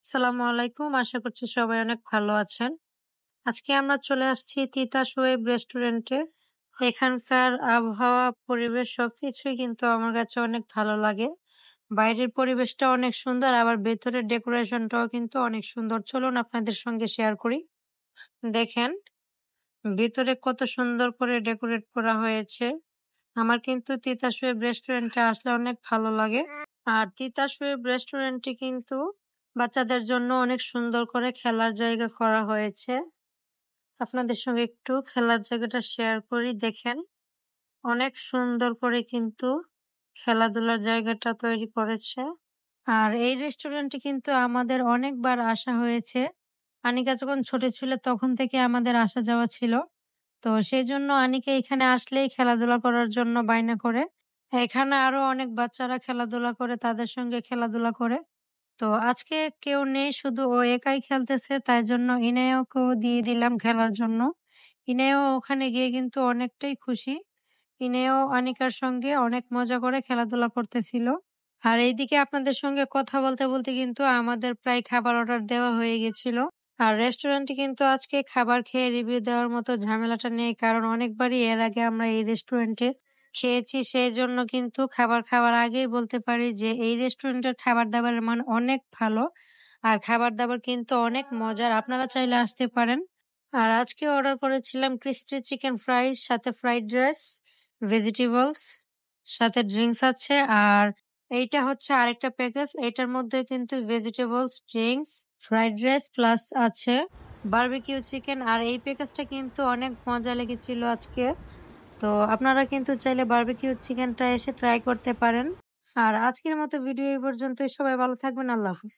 আসসালামু আলাইকুম। আশা করছি সবাই অনেক ভালো আছেন। আজকে আমরা চলে আসছি তিতাস ওয়েব রেস্টুরেন্টে। এখানকার আবহাওয়া, পরিবেশ সবকিছুই কিন্তু আমার কাছে অনেক ভালো লাগে। বাইরের পরিবেশটা অনেক সুন্দর, আবার ভেতরের ডেকোরেশনটাও কিন্তু অনেক সুন্দর। চলুন আপনাদের সঙ্গে শেয়ার করি। দেখেন, ভেতরে কত সুন্দর করে ডেকোরেট করা হয়েছে। আমার কিন্তু তিতাস ওয়েব রেস্টুরেন্টে আসলে অনেক ভালো লাগে। আর তিতাস ওয়েব রেস্টুরেন্টে কিন্তু বাচ্চাদের জন্য অনেক সুন্দর করে খেলার জায়গা করা হয়েছে। আপনাদের সঙ্গে একটু খেলার জায়গাটা শেয়ার করি। দেখেন, অনেক সুন্দর করে কিন্তু খেলাধুলার জায়গাটা তৈরি করেছে। আর এই রেস্টুরেন্টে কিন্তু আমাদের অনেকবার আসা হয়েছে। আনিকা যখন ছোট ছিল তখন থেকে আমাদের আসা যাওয়া ছিল। তো সেজন্য আনিকা এখানে আসলেই খেলাধুলা করার জন্য বায়না করে। এখানে আরো অনেক বাচ্চারা খেলাধুলা করে, তাদের সঙ্গে খেলাধুলা করে। তো আজকে কেউ নেই, শুধু ও একাই খেলতেছে, তাই জন্য ইনায়াকেও দিয়ে দিলাম খেলার জন্য। ইনায়াও ওখানে গিয়ে কিন্তু অনেকটাই খুশি। ইনায়াও আনিকার সঙ্গে অনেক মজা করে খেলাধুলা করতেছিল। আর এইদিকে আপনাদের সঙ্গে কথা বলতে বলতে কিন্তু আমাদের প্রায় খাবার অর্ডার দেওয়া হয়ে গেছিল। আর রেস্টুরেন্টে কিন্তু আজকে খাবার খেয়ে রিভিউ দেওয়ার মতো ঝামেলাটা নেই, কারণ অনেকবারই এর আগে আমরা এই রেস্টুরেন্টে খেয়েছি। সেই জন্য কিন্তু খাবার খাওয়ার আগেই বলতে পারি যে এই রেস্টুরেন্টের খাবার দাবারের মান অনেক ভালো। আর খাবার দাবার কিন্তু অনেক মজার, আপনারা চাইলে আসতে পারেন। আর আজকে অর্ডার করেছিলাম ক্রিসপি চিকেন ফ্রাই, সাথে ফ্রাইড রাইস, ভেজিটেবলস, সাথে ড্রিঙ্কস আছে। আর এইটা হচ্ছে আরেকটা প্যাকেজ, এটার মধ্যে কিন্তু vegetables, drinks, fried rice plus আছে বারবিকিউ চিকেন। আর এই প্যাকেজটা কিন্তু অনেক মজা লেগেছিল আজকে। তো আপনারা কিন্তু চাইলে বারবিকিউ চিকেনটা এসে ট্রাই করতে পারেন। আর আজকের মতো ভিডিও এই পর্যন্তই। সবাই ভালো থাকবেন। আল্লাহ হাফিজ।